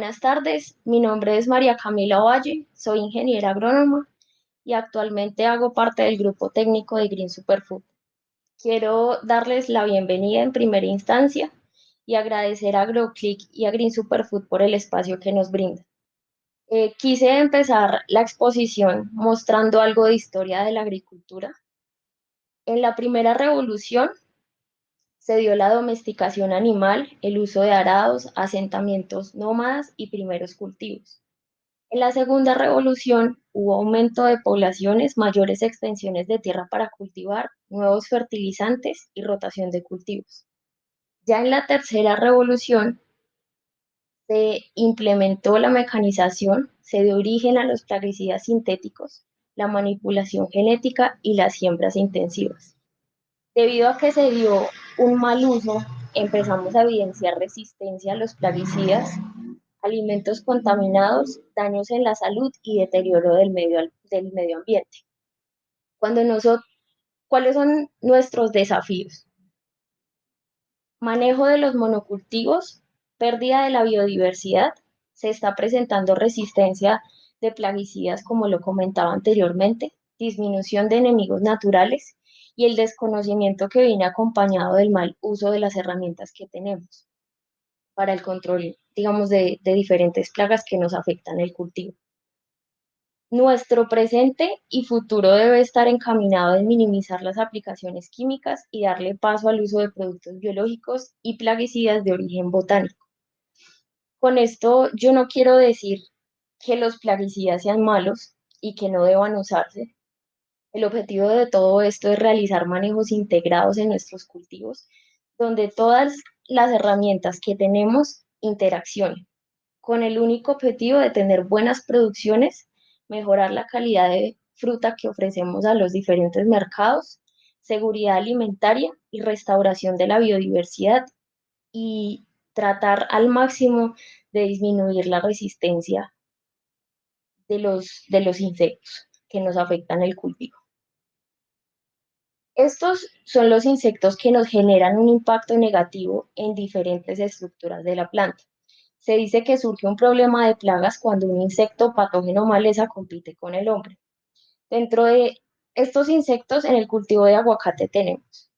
Buenas tardes, mi nombre es María Camila Valle, soy ingeniera agrónoma y actualmente hago parte del grupo técnico de Green Superfood. Quiero darles la bienvenida en primera instancia y agradecer a AgroClick y a Green Superfood por el espacio que nos brinda. Quise empezar la exposición mostrando algo de historia de la agricultura. En la primera revolución se dio la domesticación animal, el uso de arados, asentamientos nómadas y primeros cultivos. En la segunda revolución hubo aumento de poblaciones, mayores extensiones de tierra para cultivar, nuevos fertilizantes y rotación de cultivos. Ya en la tercera revolución se implementó la mecanización, se dio origen a los plaguicidas sintéticos, la manipulación genética y las siembras intensivas. Debido a que se dio un mal uso, empezamos a evidenciar resistencia a los plaguicidas, alimentos contaminados, daños en la salud y deterioro del medio ambiente. Cuando nosotros, ¿cuáles son nuestros desafíos? Manejo de los monocultivos, pérdida de la biodiversidad, se está presentando resistencia de plaguicidas, como lo comentaba anteriormente, disminución de enemigos naturales y el desconocimiento que viene acompañado del mal uso de las herramientas que tenemos para el control, digamos, de diferentes plagas que nos afectan el cultivo. Nuestro presente y futuro debe estar encaminado en minimizar las aplicaciones químicas y darle paso al uso de productos biológicos y plaguicidas de origen botánico. Con esto yo no quiero decir que los plaguicidas sean malos y que no deban usarse. El objetivo de todo esto es realizar manejos integrados en nuestros cultivos, donde todas las herramientas que tenemos interaccionen, con el único objetivo de tener buenas producciones, mejorar la calidad de fruta que ofrecemos a los diferentes mercados, seguridad alimentaria y restauración de la biodiversidad y tratar al máximo de disminuir la resistencia de los insectos que nos afectan el cultivo. Estos son los insectos que nos generan un impacto negativo en diferentes estructuras de la planta. Se dice que surge un problema de plagas cuando un insecto patógeno o maleza compite con el hombre. Dentro de estos insectos, en el cultivo de aguacate tenemos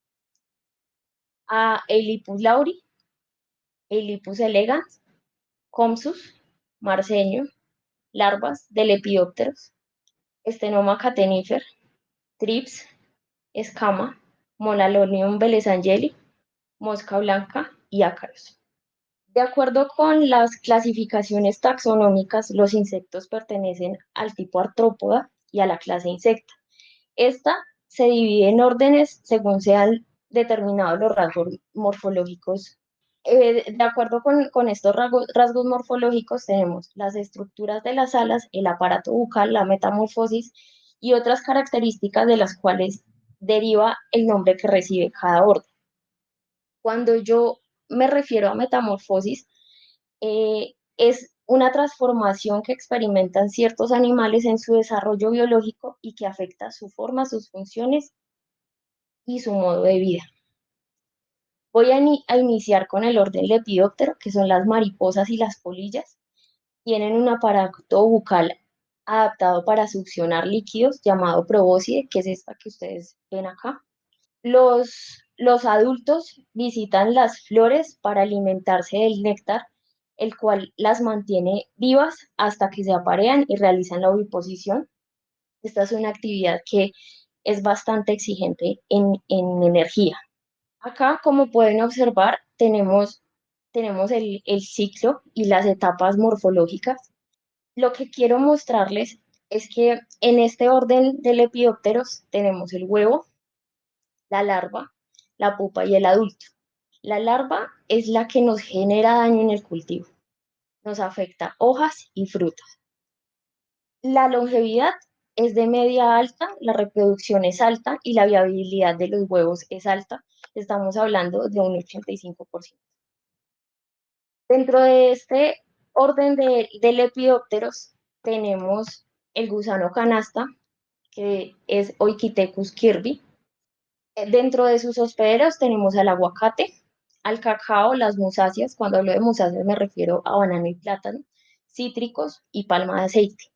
a Eilipus lauri, Eilipus elegans, Compsus, marceño, larvas de lepidópteros, Stenoma catenifer, trips, escama, Molalonium belezangeli, mosca blanca y ácaros. De acuerdo con las clasificaciones taxonómicas, los insectos pertenecen al tipo artrópoda y a la clase insecta. Esta se divide en órdenes según sean determinados los rasgos morfológicos. De acuerdo con estos rasgos morfológicos, tenemos las estructuras de las alas, el aparato bucal, la metamorfosis y otras características de las cuales deriva el nombre que recibe cada orden. Cuando yo me refiero a metamorfosis, es una transformación que experimentan ciertos animales en su desarrollo biológico y que afecta su forma, sus funciones y su modo de vida. Voy a iniciar con el orden lepidóptero, que son las mariposas y las polillas. Tienen un aparato bucal adaptado para succionar líquidos llamado probóscide, que es esta que ustedes ven acá. Los adultos visitan las flores para alimentarse del néctar, el cual las mantiene vivas hasta que se aparean y realizan la oviposición. Esta es una actividad que es bastante exigente en energía. Acá, como pueden observar, tenemos el ciclo y las etapas morfológicas. Lo que quiero mostrarles es que en este orden de lepidópteros tenemos el huevo, la larva, la pupa y el adulto. La larva es la que nos genera daño en el cultivo, nos afecta hojas y frutas. La longevidad es de media a alta, la reproducción es alta y la viabilidad de los huevos es alta. Estamos hablando de un 85%. Dentro de este orden de lepidópteros tenemos el gusano canasta, que es Oikithecus kirby. Dentro de sus hospederos tenemos al aguacate, al cacao, las musáceas. Cuando hablo de musáceas me refiero a banano y plátano. cítricos y palma de aceite.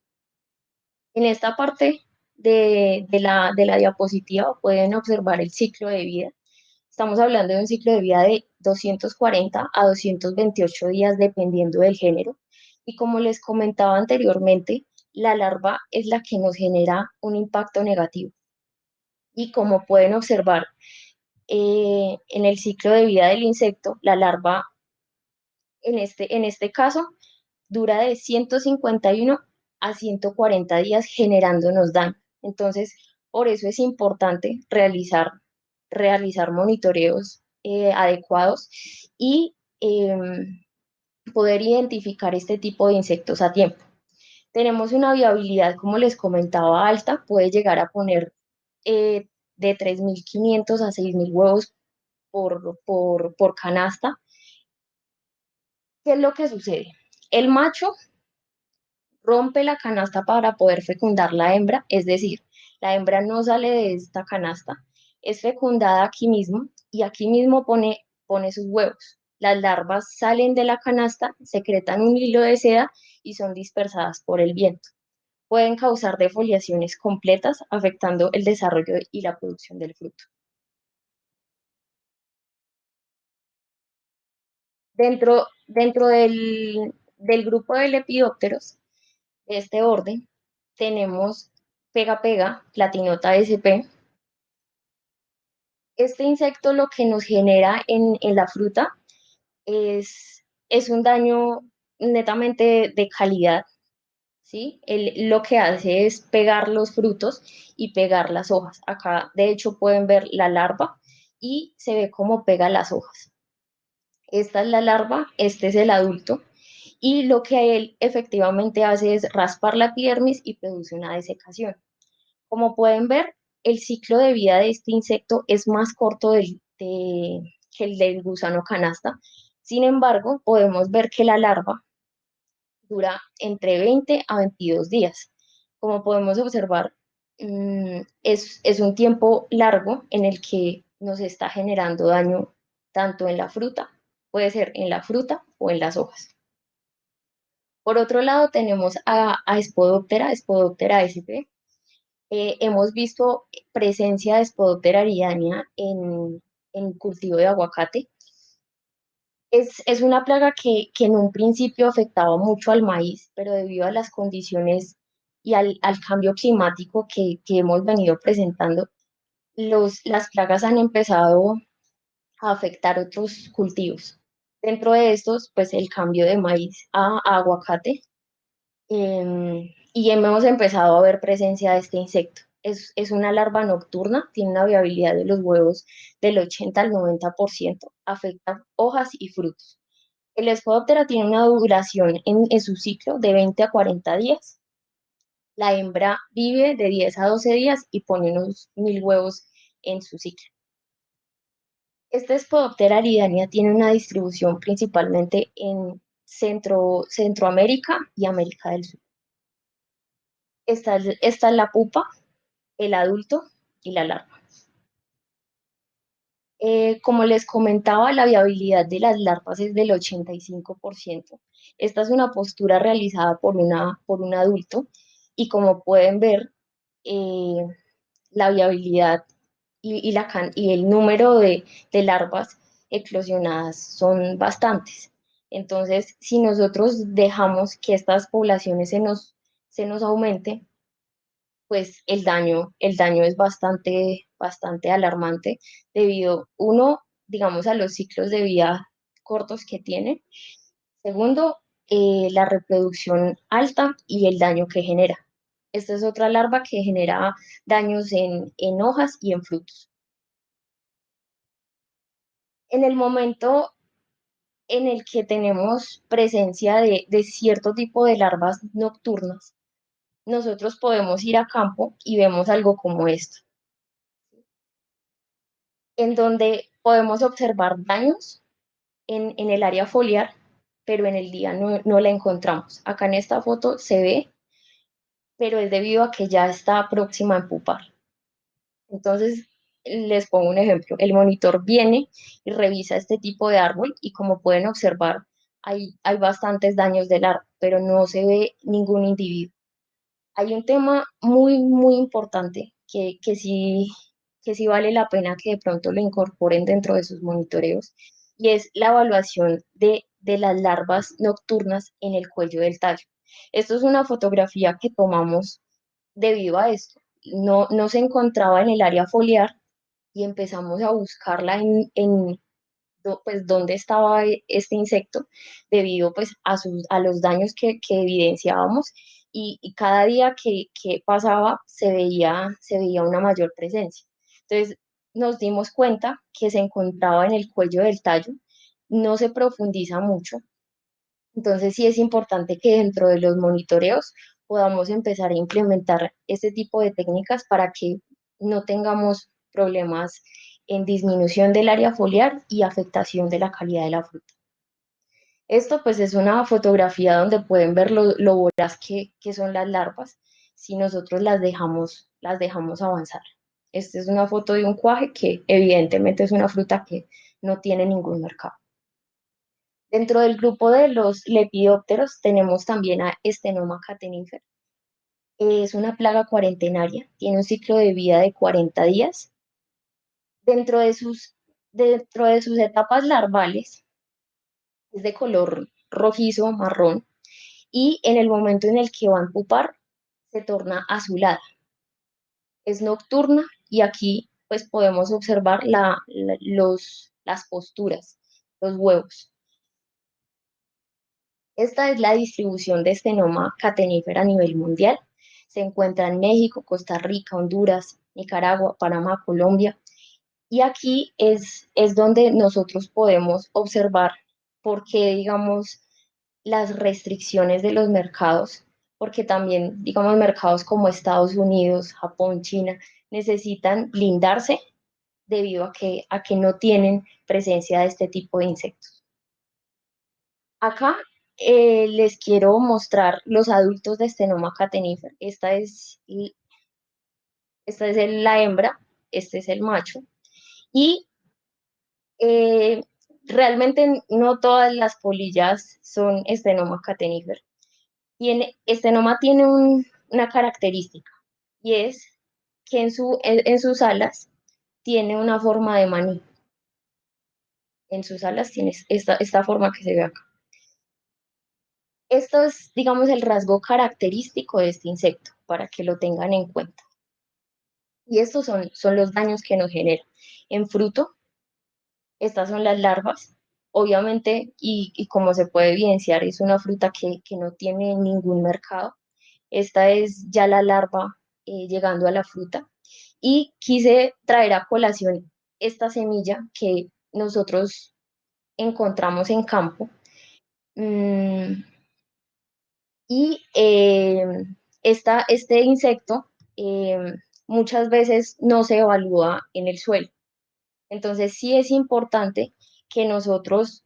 En esta parte de la diapositiva pueden observar el ciclo de vida. Estamos hablando de un ciclo de vida de 240 a 228 días dependiendo del género. Y como les comentaba anteriormente, la larva es la que nos genera un impacto negativo. Y como pueden observar, en el ciclo de vida del insecto, la larva en este caso dura de 151 a 140 días generándonos daño. Entonces, por eso es importante realizar monitoreos adecuados y poder identificar este tipo de insectos a tiempo. Tenemos una viabilidad, como les comentaba, alta, puede llegar a poner eh, de 3.500 a 6.000 huevos por canasta. ¿Qué es lo que sucede? El macho rompe la canasta para poder fecundar la hembra, es decir, la hembra no sale de esta canasta, es fecundada aquí mismo y aquí mismo pone sus huevos. Las larvas salen de la canasta, secretan un hilo de seda y son dispersadas por el viento. Pueden causar defoliaciones completas, afectando el desarrollo y la producción del fruto. Dentro del grupo de lepidópteros, de este orden, tenemos pega pega, Platinota sp. Este insecto lo que nos genera en la fruta es un daño netamente de calidad, ¿sí? Lo que hace es pegar los frutos y pegar las hojas. Acá, de hecho, pueden ver la larva y se ve cómo pega las hojas. Esta es la larva, este es el adulto, y lo que él efectivamente hace es raspar la epidermis y produce una desecación. Como pueden ver, el ciclo de vida de este insecto es más corto que el del gusano canasta. Sin embargo, podemos ver que la larva dura entre 20 a 22 días. Como podemos observar, es un tiempo largo en el que nos está generando daño tanto en la fruta, puede ser en la fruta o en las hojas. Por otro lado, tenemos a Spodoptera sp. Hemos visto presencia de Spodoptera eridania en cultivo de aguacate. Es una plaga que en un principio afectaba mucho al maíz, pero debido a las condiciones y al cambio climático que hemos venido presentando, las plagas han empezado a afectar otros cultivos. Dentro de estos, pues el cambio de maíz a aguacate, y hemos empezado a ver presencia de este insecto. Es una larva nocturna, tiene una viabilidad de los huevos del 80 al 90%, afecta hojas y frutos. El Spodoptera tiene una duración en su ciclo de 20 a 40 días. La hembra vive de 10 a 12 días y pone unos 1.000 huevos en su ciclo. Esta Spodoptera eridania tiene una distribución principalmente en Centroamérica y América del Sur. Esta es la pupa, el adulto y la larva. Como les comentaba, la viabilidad de las larvas es del 85%. Esta es una postura realizada por un adulto y como pueden ver, eh, la viabilidad y el número de larvas eclosionadas son bastantes. Entonces, si nosotros dejamos que estas poblaciones se nos aumente, pues el daño es bastante alarmante debido, uno, digamos, a los ciclos de vida cortos que tiene. Segundo, la reproducción alta y el daño que genera. Esta es otra larva que genera daños en hojas y en frutos. En el momento en el que tenemos presencia de cierto tipo de larvas nocturnas, nosotros podemos ir a campo y vemos algo como esto, en donde podemos observar daños en el área foliar, pero en el día no la encontramos. Acá en esta foto se ve, pero es debido a que ya está próxima a empupar. Entonces, les pongo un ejemplo. El monitor viene y revisa este tipo de árbol y como pueden observar, hay bastantes daños del árbol, pero no se ve ningún individuo. Hay un tema muy, muy importante que sí vale la pena que de pronto lo incorporen dentro de sus monitoreos, y es la evaluación de las larvas nocturnas en el cuello del tallo. Esto es una fotografía que tomamos debido a esto. No se encontraba en el área foliar y empezamos a buscarla pues dónde estaba este insecto debido pues a los daños que evidenciábamos, y cada día que pasaba se veía una mayor presencia. Entonces nos dimos cuenta que se encontraba en el cuello del tallo, no se profundiza mucho, entonces sí es importante que dentro de los monitoreos podamos empezar a implementar este tipo de técnicas para que no tengamos problemas en disminución del área foliar y afectación de la calidad de la fruta. Esto pues es una fotografía donde pueden ver lo voraz que son las larvas si nosotros las dejamos avanzar. Esta es una foto de un cuaje que evidentemente es una fruta que no tiene ningún mercado. Dentro del grupo de los lepidópteros tenemos también a Stenoma catenífer. Es una plaga cuarentenaria, tiene un ciclo de vida de 40 días. Dentro de dentro de sus etapas larvales es de color rojizo, marrón, y en el momento en el que van a pupar se torna azulada. Es nocturna y aquí pues podemos observar las posturas, los huevos. Esta es la distribución de Stenoma catenífera a nivel mundial. Se encuentra en México, Costa Rica, Honduras, Nicaragua, Panamá, Colombia. Y aquí es donde nosotros podemos observar por qué, digamos, las restricciones de los mercados, porque también, digamos, mercados como Estados Unidos, Japón, China, necesitan blindarse debido a que no tienen presencia de este tipo de insectos. Acá les quiero mostrar los adultos de Stenoma catenífer. Esta es la hembra, este es el macho. Y eh, realmente no todas las polillas son Stenoma catenífer. Stenoma tiene una característica, y es que en sus alas tiene una forma de maní. En sus alas tiene esta forma que se ve acá. Esto es, digamos, el rasgo característico de este insecto, para que lo tengan en cuenta. Y estos son los daños que nos genera. En fruto, estas son las larvas. Obviamente, y como se puede evidenciar, es una fruta que no tiene ningún mercado. Esta es ya la larva llegando a la fruta. Y quise traer a colación esta semilla que nosotros encontramos en campo. Mm, Y este insecto muchas veces no se evalúa en el suelo. Entonces sí es importante que nosotros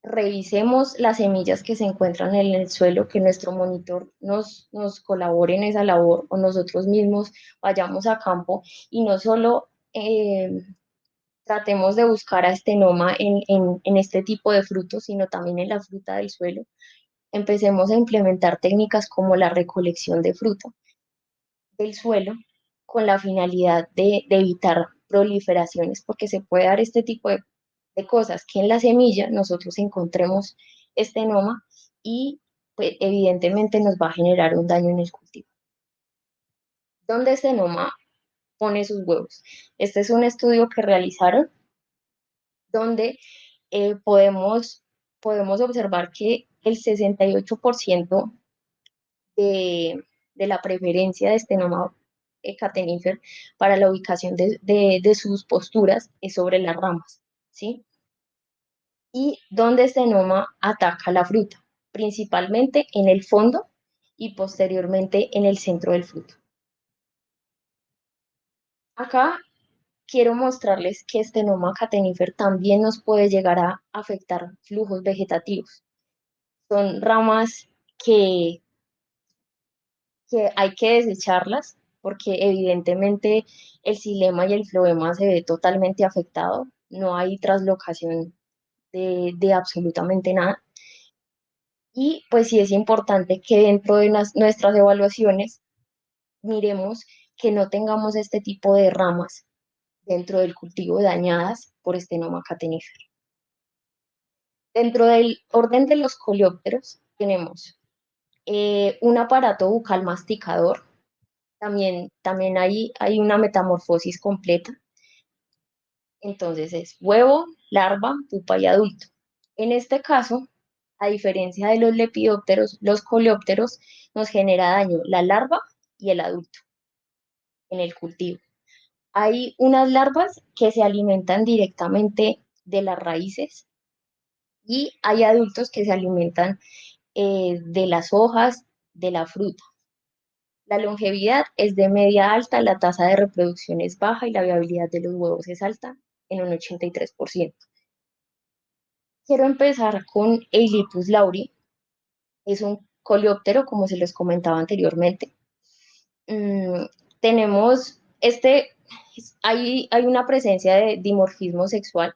revisemos las semillas que se encuentran en el suelo, que nuestro monitor nos colabore en esa labor, o nosotros mismos vayamos a campo y no solo tratemos de buscar a Stenoma en este tipo de frutos, sino también en la fruta del suelo. Empecemos a implementar técnicas como la recolección de fruta del suelo con la finalidad de evitar proliferaciones, porque se puede dar este tipo de cosas, que en la semilla nosotros encontremos estenoma y pues, evidentemente nos va a generar un daño en el cultivo. ¿Dónde estenoma pone sus huevos? Este es un estudio que realizaron donde eh, podemos, podemos observar que el 68% de la preferencia de Stenoma catenífer para la ubicación de sus posturas es sobre las ramas, ¿sí? Y donde Stenoma ataca la fruta, principalmente en el fondo y posteriormente en el centro del fruto. Acá quiero mostrarles que Stenoma catenífer también nos puede llegar a afectar flujos vegetativos. Son ramas que hay que desecharlas porque evidentemente el xilema y el floema se ve totalmente afectado, no hay traslocación de absolutamente nada. Y pues sí es importante que dentro de nuestras evaluaciones miremos que no tengamos este tipo de ramas dentro del cultivo dañadas por Stenoma catenífera. Dentro del orden de los coleópteros tenemos un aparato bucal masticador, también hay una metamorfosis completa, entonces es huevo, larva, pupa y adulto. En este caso, a diferencia de los lepidópteros, los coleópteros nos genera daño la larva y el adulto en el cultivo. Hay unas larvas que se alimentan directamente de las raíces y hay adultos que se alimentan de las hojas, de la fruta. La longevidad es de media alta, la tasa de reproducción es baja y la viabilidad de los huevos es alta en un 83%. Quiero empezar con Eilipus lauri, es un coleóptero, como se les comentaba anteriormente. Mm, tenemos hay una presencia de dimorfismo sexual,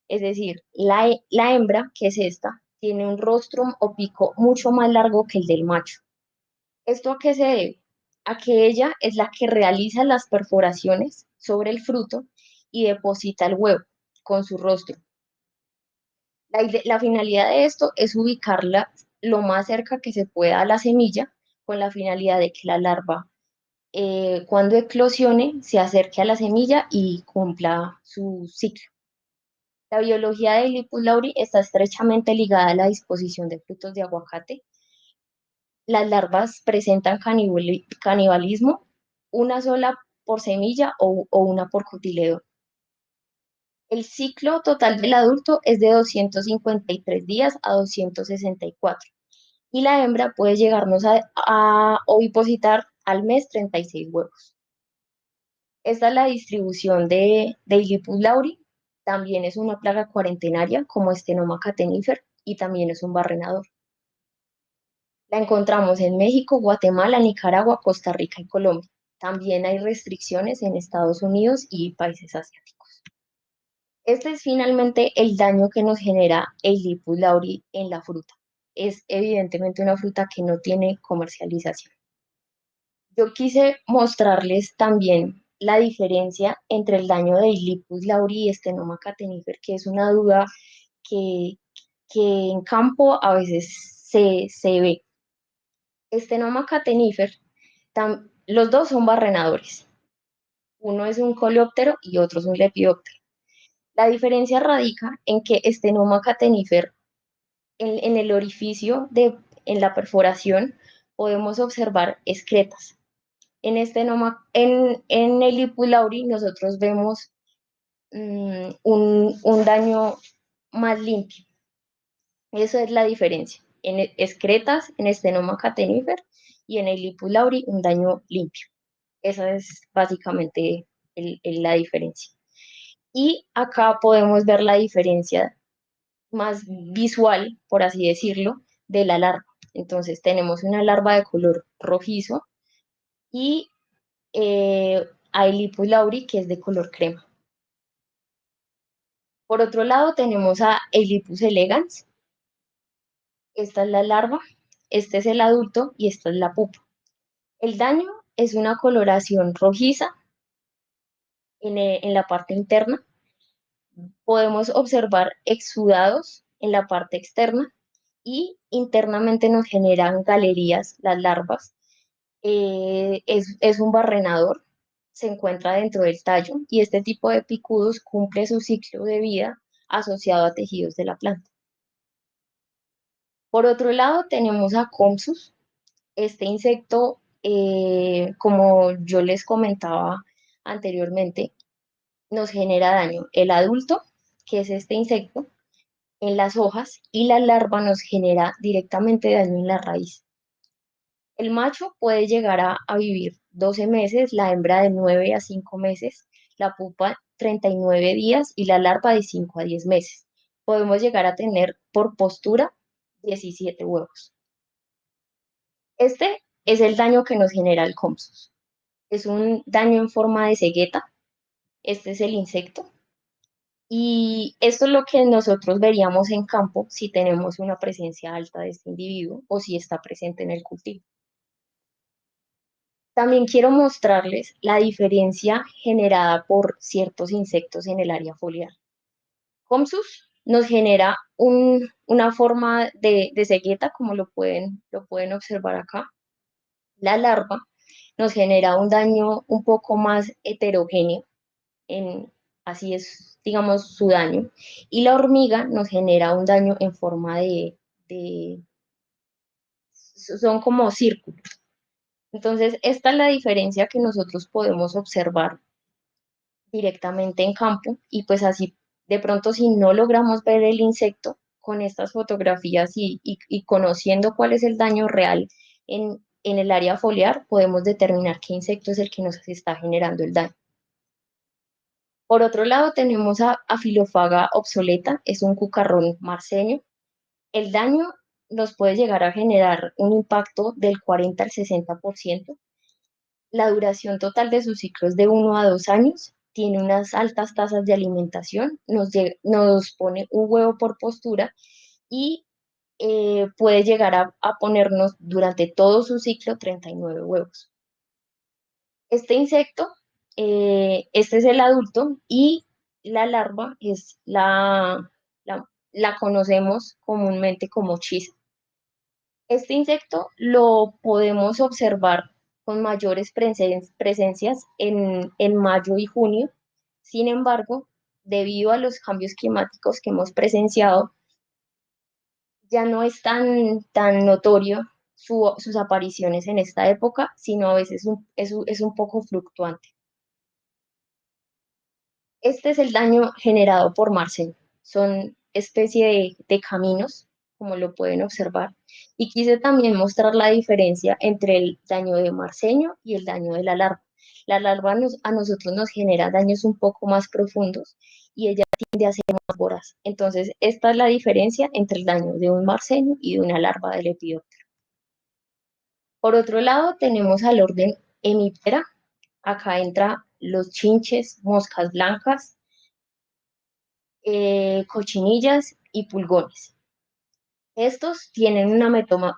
es decir, la hembra, que es esta, tiene un rostro o pico mucho más largo que el del macho. ¿Esto a qué se debe? A que ella es la que realiza las perforaciones sobre el fruto y deposita el huevo con su rostro. La finalidad de esto es ubicarla lo más cerca que se pueda a la semilla con la finalidad de que la larva cuando eclosione se acerque a la semilla y cumpla su ciclo. La biología de Lipus lauri está estrechamente ligada a la disposición de frutos de aguacate. Las larvas presentan canibalismo, una sola por semilla o una por cotiledón. El ciclo total del adulto es de 253 días a 264 y la hembra puede llegarnos a ovipositar al mes 36 huevos. Esta es la distribución de Illipus lauri. También es una plaga cuarentenaria como Stenoma catenífer y también es un barrenador. La encontramos en México, Guatemala, Nicaragua, Costa Rica y Colombia. También hay restricciones en Estados Unidos y países asiáticos. Este es finalmente el daño que nos genera el Lipus lauri en la fruta. Es evidentemente una fruta que no tiene comercialización. Yo quise mostrarles también la diferencia entre el daño de Lipus lauri y Stenoma catenífer, que es una duda que, que en campo a veces se ve. Stenoma catenífer, los dos son barrenadores. Uno es un coleóptero y otro es un lepidóptero. La diferencia radica en que Stenoma catenífer, en el orificio en la perforación, podemos observar excretas. En el Lipus lauri nosotros vemos un daño más limpio. Esa es la diferencia. En excretas, en Stenoma catenífer y en el Lipus lauri un daño limpio. Esa es básicamente la diferencia. Y acá podemos ver la diferencia más visual, por así decirlo, de la larva. Entonces tenemos una larva de color rojizo y hay Lipus lauri que es de color crema. Por otro lado tenemos a Eilipus elegans. Esta es la larva, este es el adulto y esta es la pupa. El daño es una coloración rojiza en la parte interna. Podemos observar exudados en la parte externa y internamente nos generan galerías las larvas. Es un barrenador, se encuentra dentro del tallo y este tipo de picudos cumple su ciclo de vida asociado a tejidos de la planta. Por otro lado, tenemos a Compsus. Este insecto, como yo les comentaba anteriormente, nos genera daño. El adulto, que es este insecto, en las hojas y la larva nos genera directamente daño en la raíz. El macho puede llegar a vivir 12 meses, la hembra de 9 a 5 meses, la pupa 39 días y la larva de 5 a 10 meses. Podemos llegar a tener por postura 17 huevos. Este es el daño que nos genera el Compsus. Es un daño en forma de cegueta. Este es el insecto. Y esto es lo que nosotros veríamos en campo si tenemos una presencia alta de este individuo o si está presente en el cultivo. También quiero mostrarles la diferencia generada por ciertos insectos en el área foliar. Comsus nos genera una forma de cegueta, como lo pueden observar acá. La larva nos genera un daño un poco más heterogéneo, en, así es, digamos, su daño. Y la hormiga nos genera un daño en forma de son como círculos. Entonces, esta es la diferencia que nosotros podemos observar directamente en campo y pues así de pronto si no logramos ver el insecto con estas fotografías y conociendo cuál es el daño real en el área foliar, podemos determinar qué insecto es el que nos está generando el daño. Por otro lado, tenemos a Filofaga obsoleta, es un cucarrón marceño. El daño nos puede llegar a generar un impacto del 40 al 60%. La duración total de sus ciclos de 1 a 2 años, tiene unas altas tasas de alimentación, nos pone un huevo por postura y puede llegar a ponernos durante todo su ciclo 39 huevos. Este insecto, este es el adulto y la larva es la conocemos comúnmente como chisa. Este insecto lo podemos observar con mayores presencias en mayo y junio. Sin embargo, debido a los cambios climáticos que hemos presenciado, ya no es tan notorio sus apariciones en esta época, sino a veces es un poco fluctuante. Este es el daño generado por Marcel. Son especie de caminos, como lo pueden observar. Y quise también mostrar la diferencia entre el daño de marceño y el daño de la larva. La larva a nosotros nos genera daños un poco más profundos y ella tiende a ser más voraz. Entonces, esta es la diferencia entre el daño de un marceño y de una larva de lepidóptero. Por otro lado, tenemos al orden Hemiptera. Acá entra los chinches, moscas blancas, cochinillas y pulgones. Estos tienen una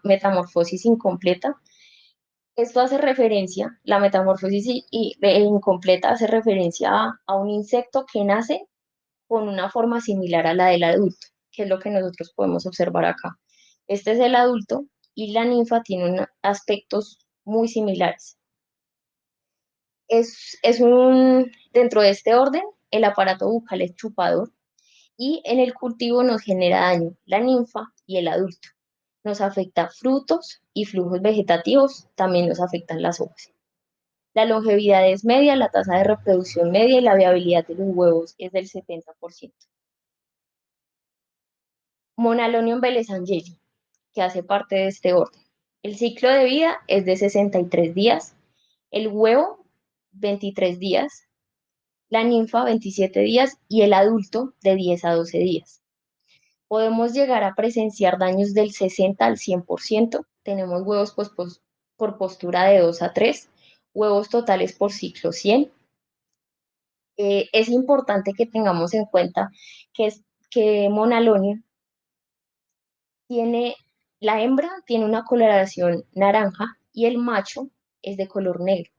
metamorfosis incompleta. Esto hace referencia, la metamorfosis incompleta hace referencia a un insecto que nace con una forma similar a la del adulto, que es lo que nosotros podemos observar acá. Este es el adulto y la ninfa tiene aspectos muy similares. Dentro de este orden, el aparato bucal es chupador, y en el cultivo nos genera daño la ninfa y el adulto. Nos afecta frutos y flujos vegetativos, también nos afectan las hojas. La longevidad es media, la tasa de reproducción media y la viabilidad de los huevos es del 70%. Monalonium belezangeli, que hace parte de este orden. El ciclo de vida es de 63 días, el huevo 23 días, la ninfa 27 días y el adulto de 10 a 12 días. Podemos llegar a presenciar daños del 60 al 100%. Tenemos huevos por postura de 2 a 3, huevos totales por ciclo 100. Es importante que tengamos en cuenta que Monalonia tiene, la hembra tiene una coloración naranja y el macho es de color negro.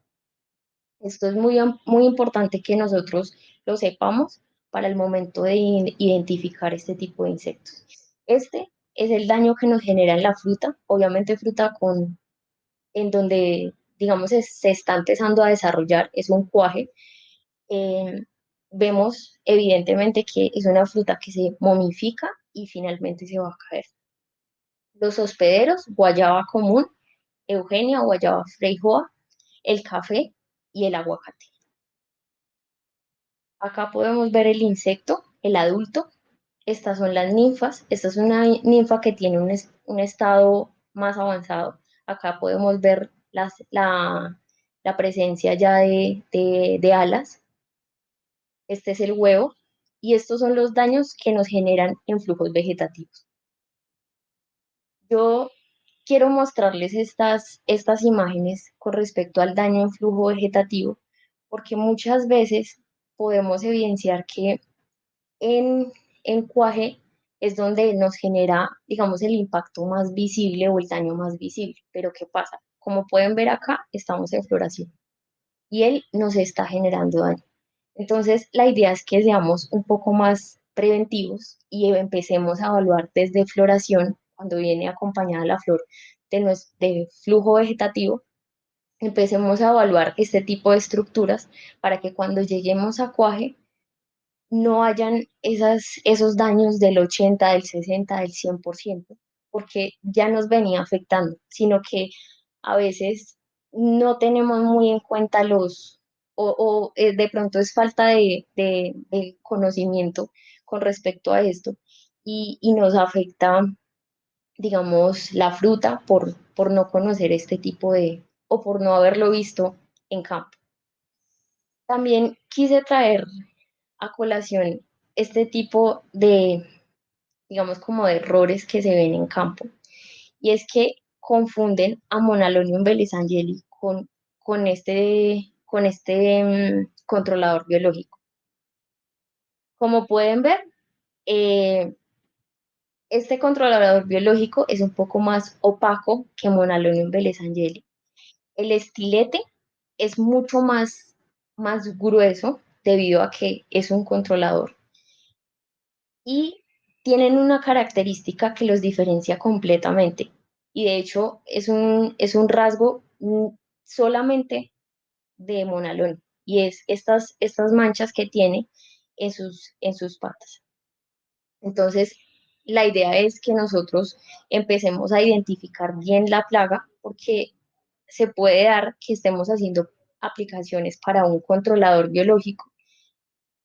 Esto es muy importante que nosotros lo sepamos para el momento de identificar este tipo de insectos. Este es el daño que nos genera en la fruta, obviamente fruta en donde, digamos, se está empezando a desarrollar, es un cuaje. Eh, Vemos evidentemente que es una fruta que se momifica y finalmente se va a caer. Los hospederos, guayaba común, Eugenia, guayaba freijoa, el café y el aguacate. Acá podemos ver el insecto, el adulto. Estas son las ninfas. Esta es una ninfa que tiene un estado más avanzado. Acá podemos ver la presencia ya de alas. Este es el huevo. Y estos son los daños que nos generan en flujos vegetativos. Yo quiero mostrarles estas imágenes con respecto al daño en flujo vegetativo, porque muchas veces podemos evidenciar que En, en cuaje es donde nos genera, digamos, el impacto más visible o el daño más visible. Pero ¿qué pasa? Como pueden ver acá, estamos en floración y él nos está generando daño. Entonces, la idea es que seamos un poco más preventivos y empecemos a evaluar desde floración, cuando viene acompañada la flor de flujo vegetativo, empecemos a evaluar este tipo de estructuras para que cuando lleguemos a cuaje no hayan esos daños del 80, del 60, del 100%, porque ya nos venía afectando, sino que a veces no tenemos muy en cuenta de pronto es falta de conocimiento con respecto a esto y nos afecta, digamos, la fruta por no conocer este tipo o por no haberlo visto en campo. También quise traer a colación este tipo de, digamos, como de errores que se ven en campo. Y es que confunden a Monalonium bellisangeli con este controlador biológico. Como pueden ver, eh, este controlador biológico es un poco más opaco que Monalonium bellisangeli. El estilete es mucho más grueso debido a que es un controlador y tienen una característica que los diferencia completamente. Y de hecho es un rasgo solamente de Monalón y es estas manchas que tiene en sus patas. Entonces, la idea es que nosotros empecemos a identificar bien la plaga porque se puede dar que estemos haciendo aplicaciones para un controlador biológico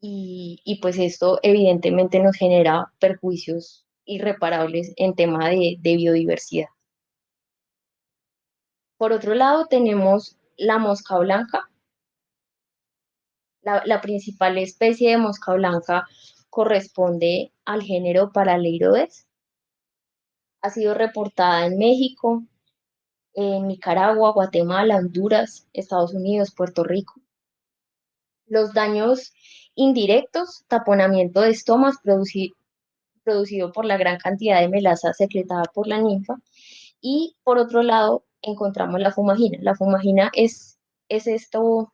y pues esto evidentemente nos genera perjuicios irreparables en tema de biodiversidad. Por otro lado, tenemos la mosca blanca. La principal especie de mosca blanca corresponde al género Paraleirodes. Ha sido reportada en México, en Nicaragua, Guatemala, Honduras, Estados Unidos, Puerto Rico. Los daños indirectos, taponamiento de estomas producido por la gran cantidad de melaza secretada por la ninfa. Y por otro lado, encontramos la fumagina. La fumagina es esto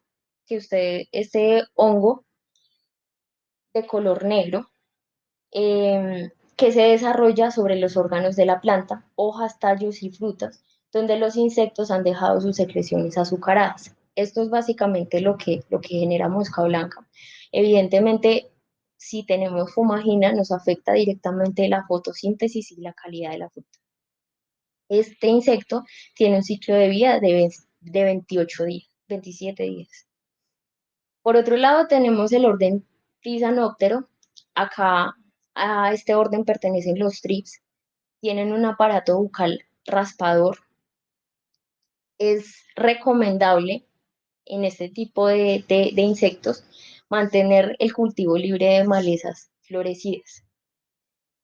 este hongo de color negro que se desarrolla sobre los órganos de la planta, hojas, tallos y frutas, donde los insectos han dejado sus secreciones azucaradas. Esto es básicamente lo que genera mosca blanca. Evidentemente, si tenemos fumagina, nos afecta directamente la fotosíntesis y la calidad de la fruta. Este insecto tiene un ciclo de vida de 28 días, 27 días. Por otro lado, tenemos el orden Tisanóptero. Acá a este orden pertenecen los thrips. Tienen un aparato bucal raspador. Es recomendable en este tipo de insectos mantener el cultivo libre de malezas florecidas.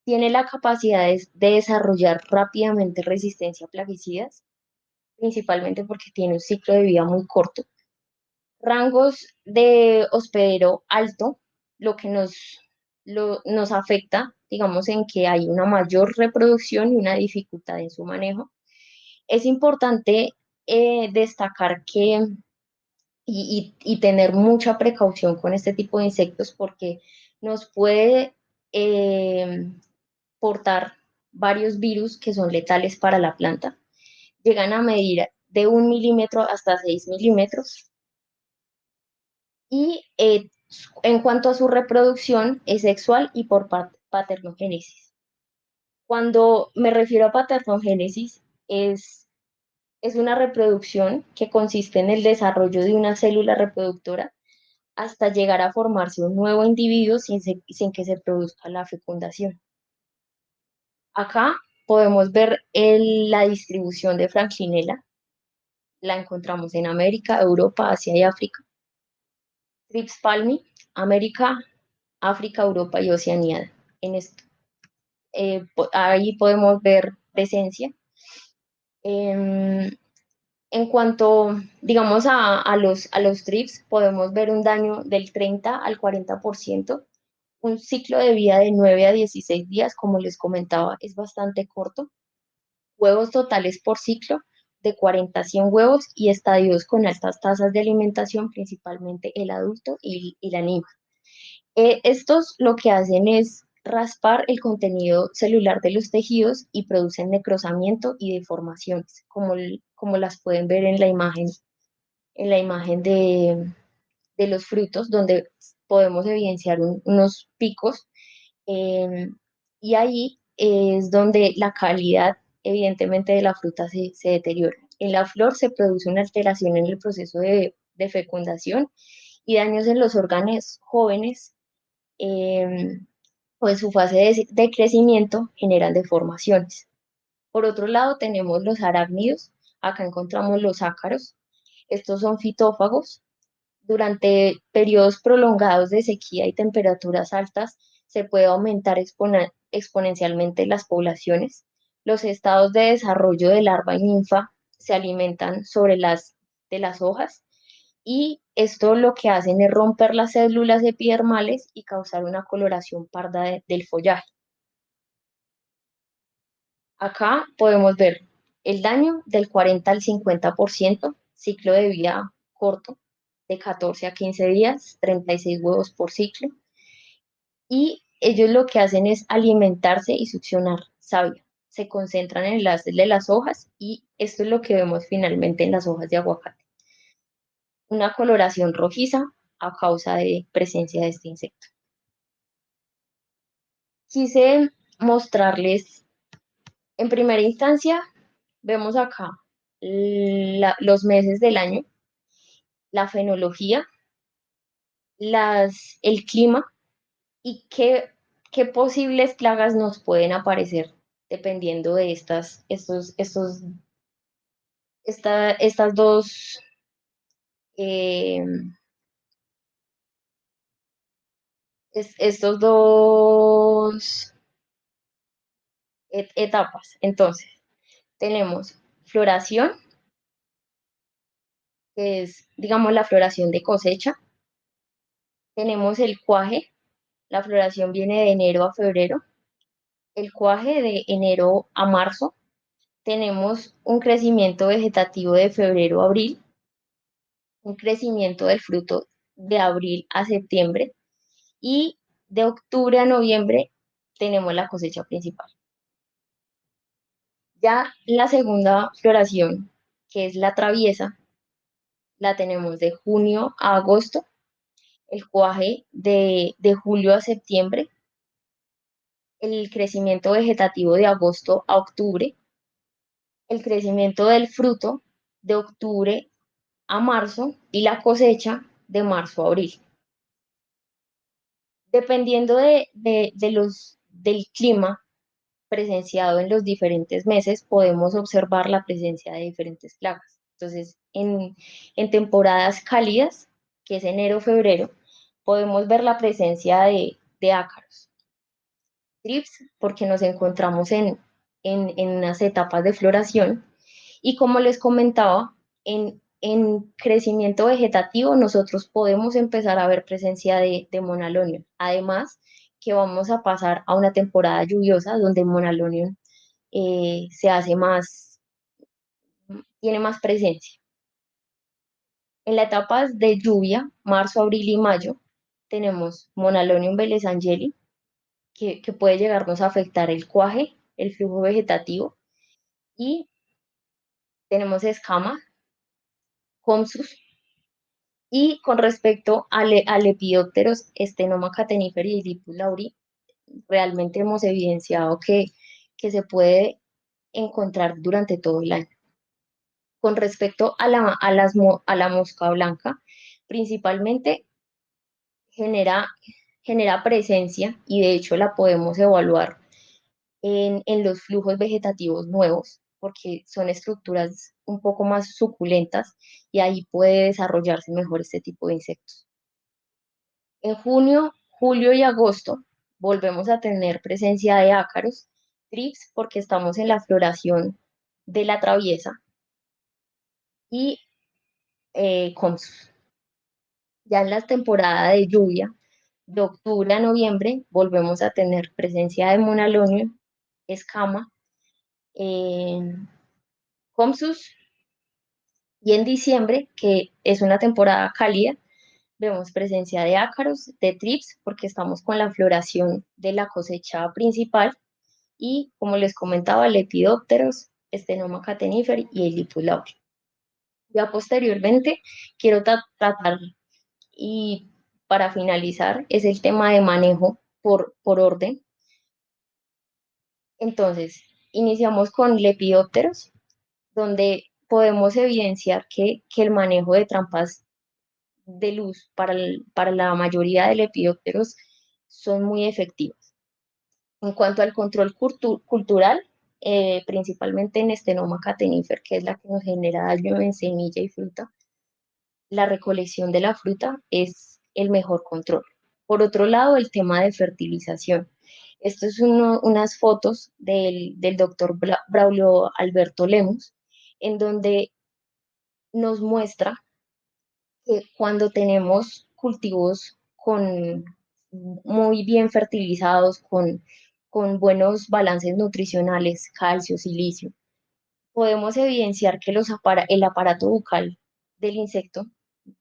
Tiene la capacidad de desarrollar rápidamente resistencia a plaguicidas, principalmente porque tiene un ciclo de vida muy corto. Rangos de hospedero alto, lo que nos afecta, digamos, en que hay una mayor reproducción y una dificultad en su manejo. Es importante destacar que y tener mucha precaución con este tipo de insectos porque nos puede eh, portar varios virus que son letales para la planta. Llegan a medir de 1 milímetro hasta 6 milímetros y en cuanto a su reproducción es sexual y por paternogénesis. Cuando me refiero a paternogénesis es una reproducción que consiste en el desarrollo de una célula reproductora hasta llegar a formarse un nuevo individuo sin que se produzca la fecundación. Acá podemos ver la distribución de Franklinella. La encontramos en América, Europa, Asia y África. Thrips palmi, América, África, Europa y Oceanía. En esto, ahí podemos ver presencia. Em, en cuanto, digamos, a los thrips, podemos ver un daño del 30 al 40% Un ciclo de vida de 9 a 16 días, como les comentaba, es bastante corto. Huevos totales por ciclo de 40 a 100 huevos y estadios con altas tasas de alimentación, principalmente el adulto y la niña. Estos lo que hacen es raspar el contenido celular de los tejidos y producen necrosamiento y deformaciones, como las pueden ver en la imagen de los frutos, donde podemos evidenciar unos picos, eh, y ahí es donde la calidad, evidentemente, de la fruta se deteriora. En la flor se produce una alteración en el proceso de fecundación y daños en los órganos jóvenes, eh, o en su fase de crecimiento generan deformaciones. Por otro lado, tenemos los arácnidos. Acá encontramos los ácaros. Estos son fitófagos. Durante periodos prolongados de sequía y temperaturas altas, se puede aumentar exponencialmente las poblaciones. Los estados de desarrollo de larva y ninfa se alimentan de las hojas, y esto lo que hacen es romper las células epidermales y causar una coloración parda del follaje. Acá podemos ver el daño del 40 al 50%, ciclo de vida corto de 14 a 15 días, 36 huevos por ciclo, y ellos lo que hacen es alimentarse y succionar savia. Se concentran en las de las hojas y esto es lo que vemos finalmente en las hojas de aguacate. Una coloración rojiza a causa de presencia de este insecto. Quise mostrarles, en primera instancia, vemos acá los meses del año, la fenología, el clima y qué posibles plagas nos pueden aparecer dependiendo de estas dos, eh, estos dos etapas. Entonces, tenemos floración, que es, digamos, la floración de cosecha. Tenemos el cuaje, la floración viene de enero a febrero. El cuaje de enero a marzo. Tenemos un crecimiento vegetativo de febrero a abril, un crecimiento del fruto de abril a septiembre, y de octubre a noviembre tenemos la cosecha principal. Ya la segunda floración, que es la traviesa, la tenemos de junio a agosto, el cuaje de julio a septiembre, el crecimiento vegetativo de agosto a octubre, el crecimiento del fruto de octubre a marzo y la cosecha de marzo a abril. Dependiendo del clima presenciado en los diferentes meses, podemos observar la presencia de diferentes plagas. Entonces, en temporadas cálidas, que es enero-febrero, podemos ver la presencia de ácaros, trips, porque nos encontramos en unas etapas de floración. Y como les comentaba, en crecimiento vegetativo nosotros podemos empezar a ver presencia de Monalonium. Además, que vamos a pasar a una temporada lluviosa donde Monalonium se hace más, tiene más presencia. En las etapas de lluvia, marzo, abril y mayo, tenemos Monalonium velezangeli, que puede llegarnos a afectar el cuaje, el flujo vegetativo, y tenemos escama, Comsus. Y con respecto al Lepidopteros, Stenoma cateniferi y Lipus lauri, realmente hemos evidenciado que se puede encontrar durante todo el año. Con respecto a la mosca blanca, principalmente genera, genera presencia, y de hecho la podemos evaluar en los flujos vegetativos nuevos, porque son estructuras un poco más suculentas y ahí puede desarrollarse mejor este tipo de insectos. En junio, julio y agosto volvemos a tener presencia de ácaros, trips, porque estamos en la floración de la traviesa, y consus. Ya en la temporada de lluvia De octubre a noviembre volvemos a tener presencia de monalonio, escama, eh, Comsus, y en diciembre, que es una temporada cálida, vemos presencia de ácaros, de trips, porque estamos con la floración de la cosecha principal, y como les comentaba, lepidópteros, Stenoma catenifer y el Lipus lauri. Ya posteriormente quiero tratar, y para finalizar, es el tema de manejo por orden. Entonces, iniciamos con lepidópteros, donde podemos evidenciar que el manejo de trampas de luz para la mayoría de lepidópteros son muy efectivos. En cuanto al control cultural, principalmente en Stenoma catenifer, que es la que nos genera daño en semilla y fruta, la recolección de la fruta es el mejor control. Por otro lado, el tema de fertilización. Esto es unas fotos del doctor Braulio Alberto Lemus, en donde nos muestra que cuando tenemos cultivos muy bien fertilizados, con buenos balances nutricionales, calcio, silicio, podemos evidenciar que el aparato bucal del insecto,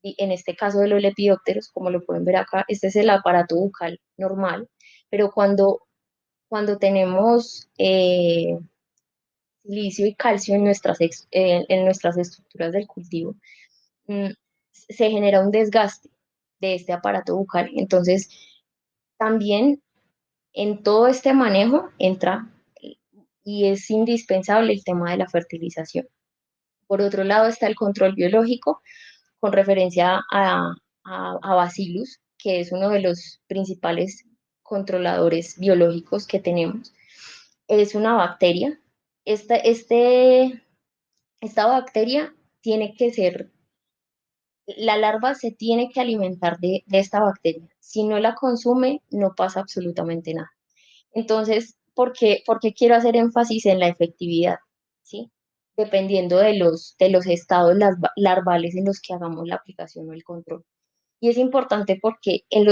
y en este caso de los lepidópteros, como lo pueden ver acá, este es el aparato bucal normal, pero cuando tenemos silicio y calcio en nuestras estructuras del cultivo, mm, se genera un desgaste de este aparato bucal. Entonces, también en todo este manejo entra y es indispensable el tema de la fertilización. Por otro lado está el control biológico con referencia a Bacillus, que es uno de los principales controladores biológicos que tenemos. Es una bacteria. Esta bacteria tiene que ser, la larva se tiene que alimentar de esta bacteria. Si no la consume, no pasa absolutamente nada. Entonces, ¿por qué quiero hacer énfasis en la efectividad? ¿Sí? Dependiendo de los estados larvales en los que hagamos la aplicación o el control. Y es importante porque en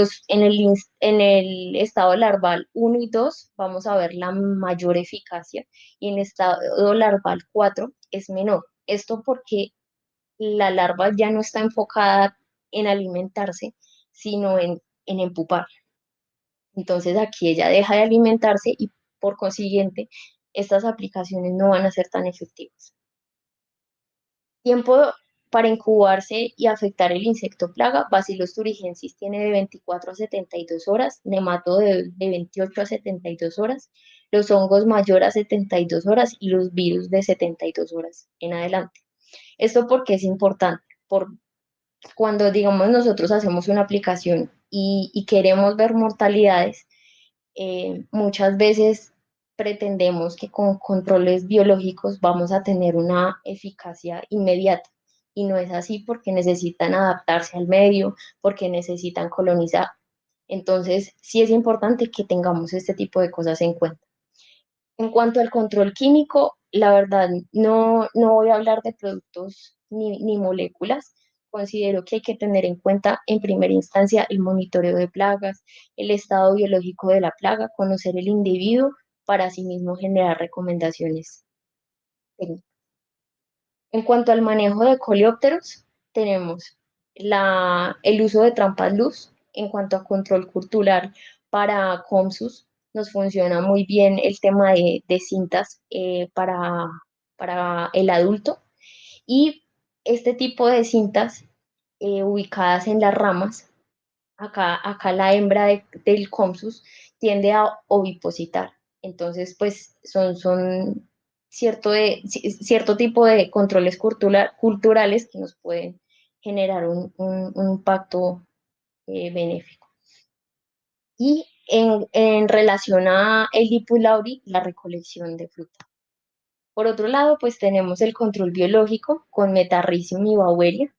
el estado larval 1 y 2 vamos a ver la mayor eficacia, y en el estado larval 4 es menor. Esto porque la larva ya no está enfocada en alimentarse, sino en empupar. Entonces aquí ella deja de alimentarse y por consiguiente estas aplicaciones no van a ser tan efectivas. Tiempo para incubarse y afectar el insecto plaga: Bacillus thuringiensis tiene de 24 a 72 horas, nematodo de 28 a 72 horas, los hongos mayor a 72 horas y los virus de 72 horas en adelante. Esto porque es importante, por cuando digamos nosotros hacemos una aplicación y queremos ver mortalidades, muchas veces pretendemos que con controles biológicos vamos a tener una eficacia inmediata, y no es así, porque necesitan adaptarse al medio, porque necesitan colonizar. Entonces, sí es importante que tengamos este tipo de cosas en cuenta. En cuanto al control químico, la verdad no voy a hablar de productos ni moléculas. Considero que hay que tener en cuenta en primera instancia el monitoreo de plagas, el estado biológico de la plaga, conocer el individuo para asimismo generar recomendaciones técnicas. En cuanto al manejo de coleópteros, tenemos el uso de trampas luz. En cuanto a control cultural para Comsus, nos funciona muy bien el tema de cintas para el adulto, y este tipo de cintas ubicadas en las ramas. Acá la hembra del Comsus tiende a ovipositar. Entonces, pues son cierto tipo de controles culturales que nos pueden generar un impacto benéfico. Y en relación a el Lipus lauri, la recolección de fruta. Por otro lado, pues tenemos el control biológico con Metarrhizium y Beauveria.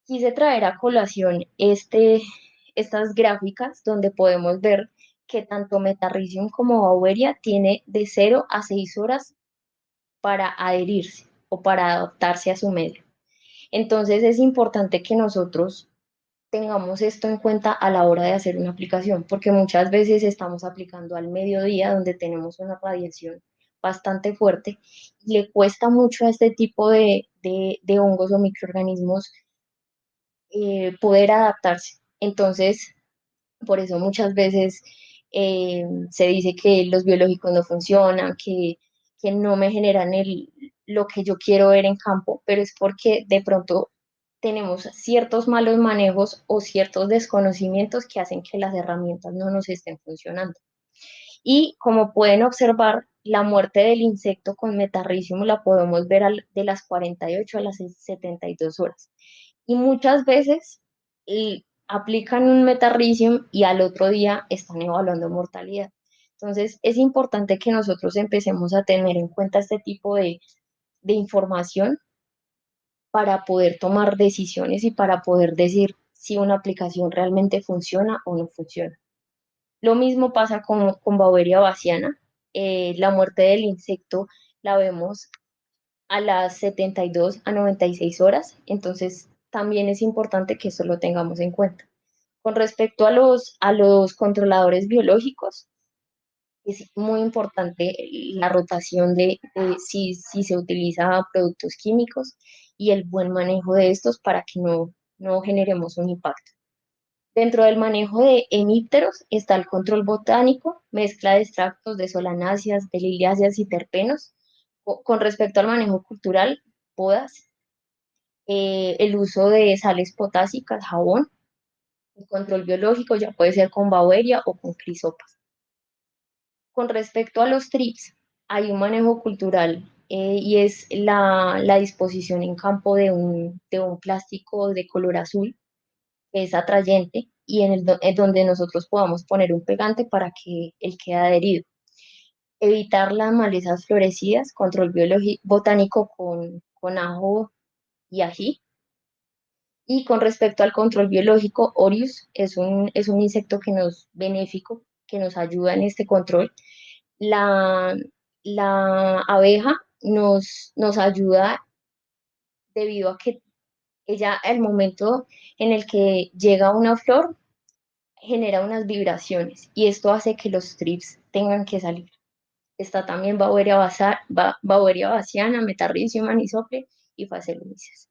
Quise traer a colación estas gráficas donde podemos ver que tanto Metarrhizium como Beauveria tiene de 0 a 6 horas para adherirse o para adaptarse a su medio. Entonces es importante que nosotros tengamos esto en cuenta a la hora de hacer una aplicación, porque muchas veces estamos aplicando al mediodía donde tenemos una radiación bastante fuerte y le cuesta mucho a este tipo de hongos o microorganismos poder adaptarse. Entonces, por eso muchas veces se dice que los biológicos no funcionan, que no me generan lo que yo quiero ver en campo, pero es porque de pronto tenemos ciertos malos manejos o ciertos desconocimientos que hacen que las herramientas no nos estén funcionando. Y como pueden observar, la muerte del insecto con metarricium la podemos ver de las 48 a las 72 horas. Y muchas veces aplican un metarricium y al otro día están evaluando mortalidad. Entonces, es importante que nosotros empecemos a tener en cuenta este tipo de información para poder tomar decisiones y para poder decir si una aplicación realmente funciona o no funciona. Lo mismo pasa con Beauveria baciana. La muerte del insecto la vemos a las 72 a 96 horas, entonces también es importante que eso lo tengamos en cuenta. Con respecto a los controladores biológicos, es muy importante la rotación de si se utiliza productos químicos y el buen manejo de estos para que no generemos un impacto. Dentro del manejo de hemípteros está el control botánico, mezcla de extractos de solanáceas, de liliáceas y terpenos. Con respecto al manejo cultural, podas, el uso de sales potásicas, jabón, el control biológico ya puede ser con Beauveria o con crisopas. Con respecto a los TRIPS, hay un manejo cultural y es la disposición en campo de un plástico de color azul que es atrayente y en donde nosotros podamos poner un pegante para que él quede adherido. Evitar las malezas florecidas, control botánico con ajo y ají. Y con respecto al control biológico, Orius es un insecto que nos benéfico, que nos ayuda en este control. La, la abeja nos ayuda debido a que ella, al momento en el que llega una flor, genera unas vibraciones y esto hace que los trips tengan que salir. Está también Beauveria baciana, Metarricium anisople y Phaseolomyces.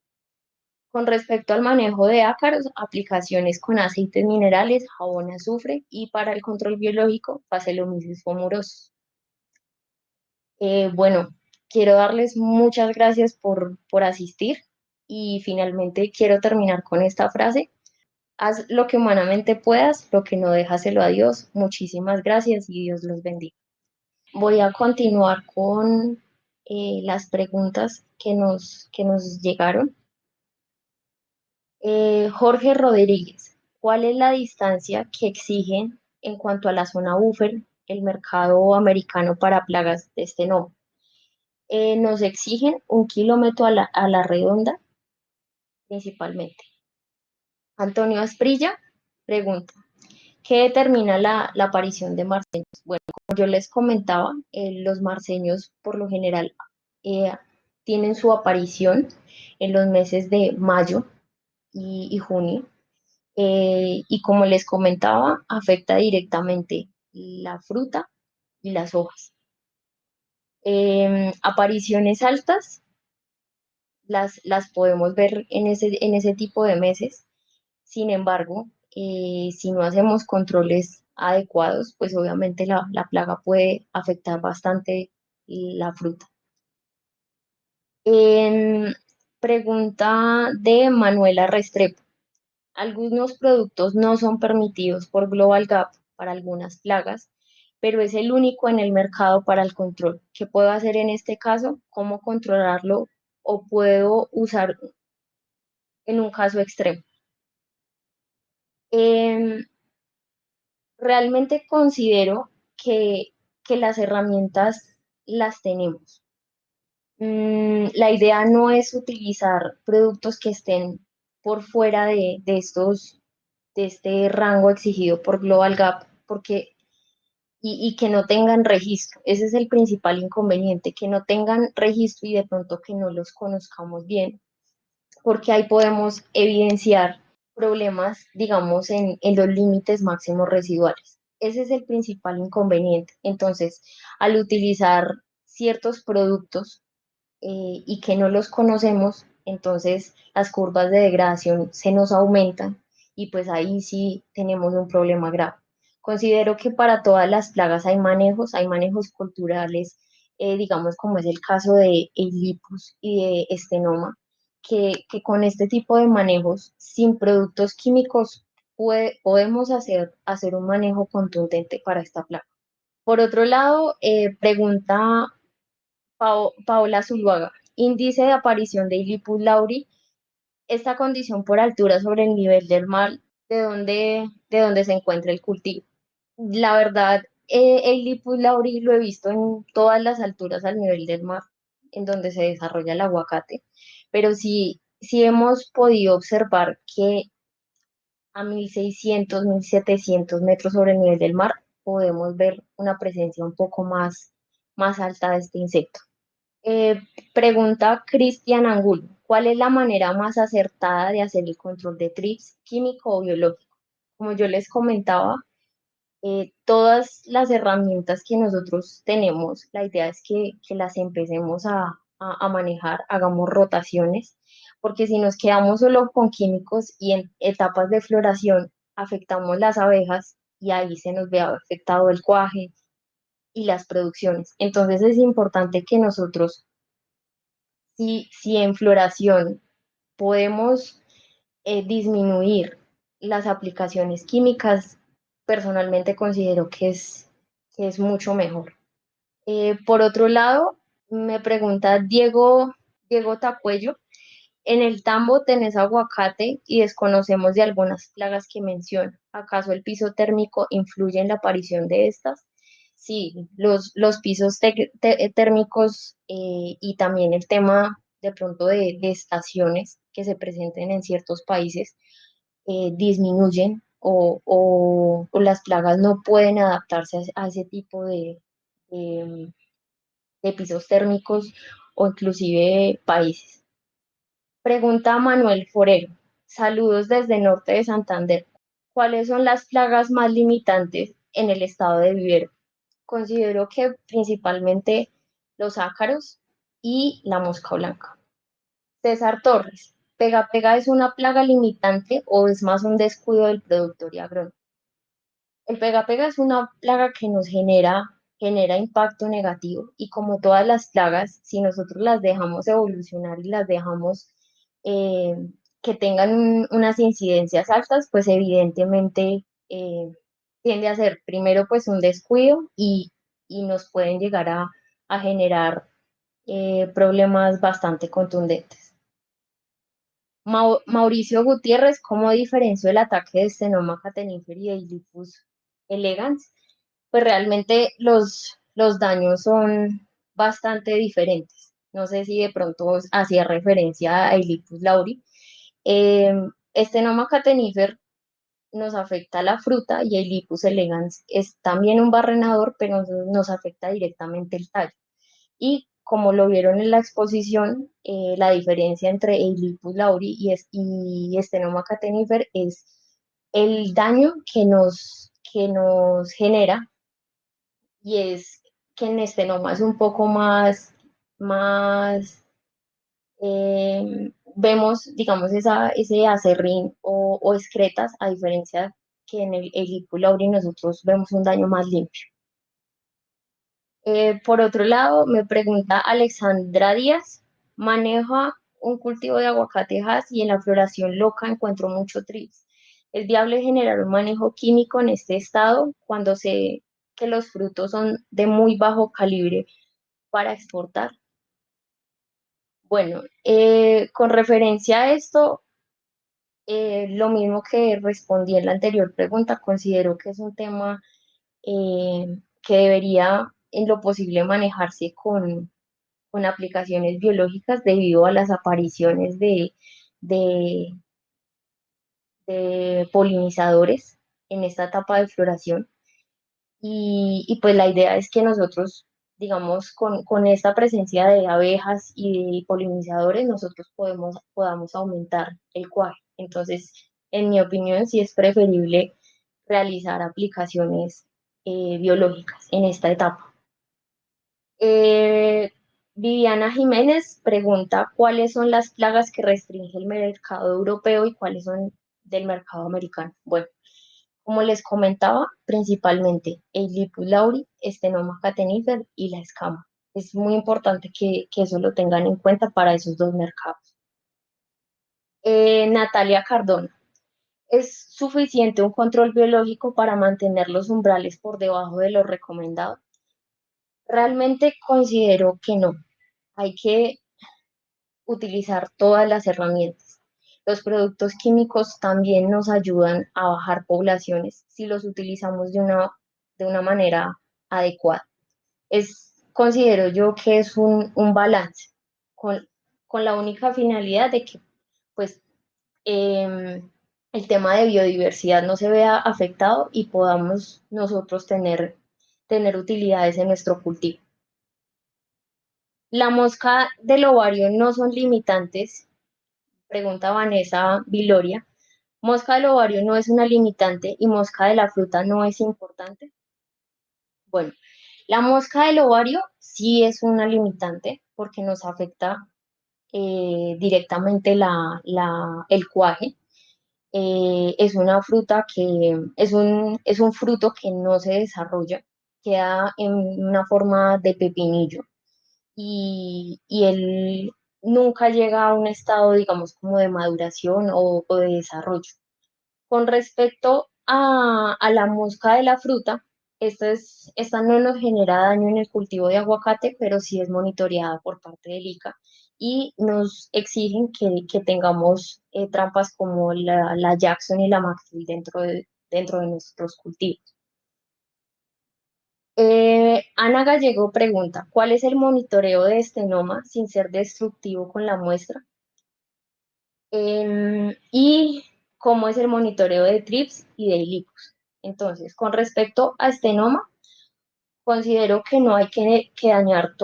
Con respecto al manejo de ácaros, aplicaciones con aceites minerales, jabón, azufre y para el control biológico, Phaseolomyces fumulosus. Bueno, quiero darles muchas gracias por asistir y finalmente quiero terminar con esta frase. Haz lo que humanamente puedas, lo que no déjaselo a Dios. Muchísimas gracias y Dios los bendiga. Voy a continuar con las preguntas que nos llegaron. Jorge Rodríguez, ¿cuál es la distancia que exigen en cuanto a la zona buffer el mercado americano para plagas de este nombre? Nos exigen 1 kilómetro a la redonda principalmente. Antonio Asprilla pregunta, ¿qué determina la aparición de marceños? Bueno, como yo les comentaba, los marceños por lo general eh, tienen su aparición en los meses de mayo y junio. Y como les comentaba, afecta directamente la fruta y las hojas. Apariciones altas las podemos ver en ese tipo de meses. Sin embargo, si no hacemos controles adecuados, pues obviamente la plaga puede afectar bastante la fruta. En pregunta de Manuela Restrepo. Algunos productos no son permitidos por Global Gap para algunas plagas, pero es el único en el mercado para el control. ¿Qué puedo hacer en este caso? ¿Cómo controlarlo? ¿O puedo usar en un caso extremo? Em, Realmente considero que las herramientas las tenemos. La idea no es utilizar productos que estén por fuera de este rango exigido por Global Gap, porque y que no tengan registro. Ese es el principal inconveniente, que no tengan registro y de pronto que no los conozcamos bien, porque ahí podemos evidenciar problemas, digamos, en los límites máximos residuales. Ese es el principal inconveniente. Entonces, al utilizar ciertos productos y que no los conocemos, entonces las curvas de degradación se nos aumentan y pues ahí sí tenemos un problema grave. Considero que para todas las plagas hay manejos culturales, digamos como es el caso de el lipus y de estenoma, que con este tipo de manejos sin productos químicos podemos hacer un manejo contundente para esta plaga. Por otro lado, pregunta Paola Zuluaga, índice de aparición de Ilipus lauri, esta condición por altura sobre el nivel del mar, de dónde se encuentra el cultivo. La verdad, el Ilipus lauri lo he visto en todas las alturas al nivel del mar, en donde se desarrolla el aguacate, pero sí hemos podido observar que a 1600, 1700 metros sobre el nivel del mar podemos ver una presencia un poco más alta de este insecto. Eh, Pregunta Cristian Angulo, ¿cuál es la manera más acertada de hacer el control de TRIPS químico o biológico? Como yo les comentaba, todas las herramientas que nosotros tenemos, la idea es que las empecemos a manejar, hagamos rotaciones, porque si nos quedamos solo con químicos y en etapas de floración afectamos las abejas y ahí se nos ve afectado el cuaje y las producciones. Entonces es importante que nosotros si en floración podemos disminuir las aplicaciones químicas, personalmente considero que es mucho mejor. Por otro lado, me pregunta Diego Tacuello, en el tambo tenés aguacate y desconocemos de algunas plagas que menciona. ¿Acaso el piso térmico influye en la aparición de estas? Sí, los pisos térmicos y también el tema de pronto de estaciones que se presenten en ciertos países disminuyen o las plagas no pueden adaptarse a ese tipo de, de pisos térmicos o inclusive países. Pregunta Manuel Forero. Saludos desde Norte de Santander. ¿Cuáles son las plagas más limitantes en el estado de Vivero? Considero que principalmente los ácaros y la mosca blanca. César Torres. ¿Pega pega es una plaga limitante o es más un descuido del productor y agrónomo? El pega pega es una plaga que nos genera impacto negativo y como todas las plagas, si nosotros las dejamos evolucionar y las dejamos eh, que tengan unas incidencias altas, pues evidentemente tiende a ser primero pues un descuido y nos pueden llegar a generar problemas bastante contundentes. Mauricio Gutiérrez, ¿cómo diferenció el ataque de Stenoma cateníferi y de Lupus elegans? Pues realmente los daños son bastante diferentes. No sé si de pronto hacía referencia a Lipus lauri. Eh, Stenoma catenífer nos afecta a la fruta y el Lipus elegans es también un barrenador, pero nos afecta directamente el tallo. Y como lo vieron en la exposición, la diferencia entre Ailipus lauri y Stenoma catenífer es el daño que nos genera y es que en Stenoma es un poco más vemos, digamos, ese acerrín o excretas, a diferencia que en el Ailipus lauri nosotros vemos un daño más limpio. Por otro lado, me pregunta Alexandra Díaz, maneja un cultivo de aguacatejas y en la floración loca encuentro mucho trips. ¿Es viable generar un manejo químico en este estado cuando sé que los frutos son de muy bajo calibre para exportar? Bueno, con referencia a esto, lo mismo que respondí en la anterior pregunta, considero que es un tema que debería en lo posible manejarse con aplicaciones biológicas debido a las apariciones de, de polinizadores en esta etapa de floración. Y pues la idea es que nosotros, digamos, con esta presencia de abejas y de polinizadores, nosotros podamos aumentar el cuaje. Entonces, en mi opinión, sí es preferible realizar aplicaciones biológicas en esta etapa. Eh, Viviana Jiménez pregunta cuáles son las plagas que restringe el mercado europeo y cuáles son del mercado americano. Bueno, como les comentaba, principalmente el Lipus lauri, Stenoma catenífer y la escama. Es muy importante que eso lo tengan en cuenta para esos dos mercados. Natalia Cardona. ¿Es suficiente un control biológico para mantener los umbrales por debajo de lo recomendado? Realmente considero que no. Hay que utilizar todas las herramientas. Los productos químicos también nos ayudan a bajar poblaciones si los utilizamos de una manera adecuada. Considero yo que es un balance con, con la única finalidad de que pues, el tema de biodiversidad no se vea afectado y podamos nosotros tener utilidades en nuestro cultivo. La mosca del ovario no son limitantes, pregunta Vanessa Viloria. Mosca del ovario no es una limitante y mosca de la fruta no es importante. Bueno, la mosca del ovario sí es una limitante porque nos afecta directamente el cuaje. Es una fruta que es un fruto que no se desarrolla, queda en una forma de pepinillo y él nunca llega a un estado, digamos, como de maduración o de desarrollo. Con respecto a la mosca de la fruta, esta no nos genera daño en el cultivo de aguacate, pero sí es monitoreada por parte del ICA y nos exigen que tengamos trampas como la Jackson y la Maxfield dentro de nuestros cultivos. Ana Gallego pregunta, ¿cuál es el monitoreo de estenoma sin ser destructivo con la muestra? Y cómo es el monitoreo de TRIPS y de ILICUS. Entonces, con respecto a estenoma, considero que no hay que dañar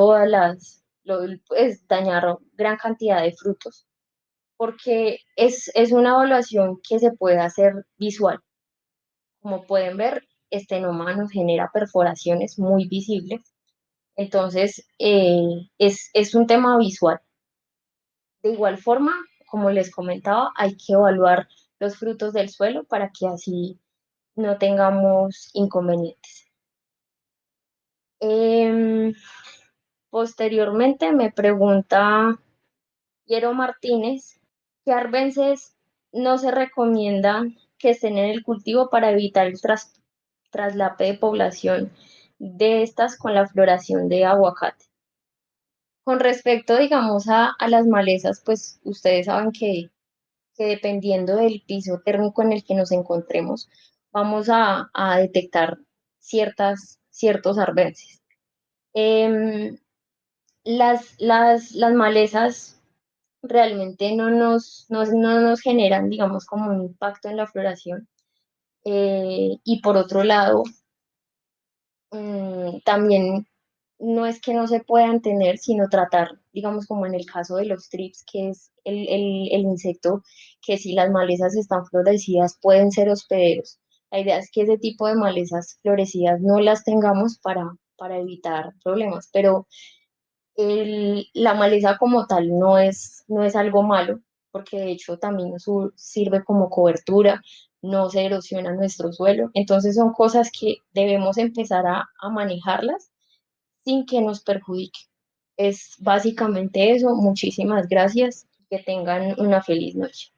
pues, dañar gran cantidad de frutos, porque es una evaluación que se puede hacer visual. Como pueden ver, estenoma nos genera perforaciones muy visibles, entonces es un tema visual. De igual forma, como les comentaba, hay que evaluar los frutos del suelo para que así no tengamos inconvenientes. Em, Posteriormente me pregunta Piero Martínez, ¿qué arbences no se recomienda que estén en el cultivo para evitar el traslape de población de estas con la floración de aguacate? Con respecto, digamos, a las malezas, pues ustedes saben que dependiendo del piso térmico en el que nos encontremos, vamos a detectar ciertos arbences. Em, las malezas realmente no nos generan, digamos, como un impacto en la floración. Y por otro lado, también no es que no se puedan tener, sino tratar, digamos, como en el caso de los trips, que es el insecto que si las malezas están florecidas pueden ser hospederos. La idea es que ese tipo de malezas florecidas no las tengamos para evitar problemas, pero la maleza como tal no es algo malo, porque de hecho también sirve como cobertura, no se erosiona nuestro suelo. Entonces son cosas que debemos empezar a manejarlas sin que nos perjudique. Es básicamente eso. Muchísimas gracias. Que tengan una feliz noche.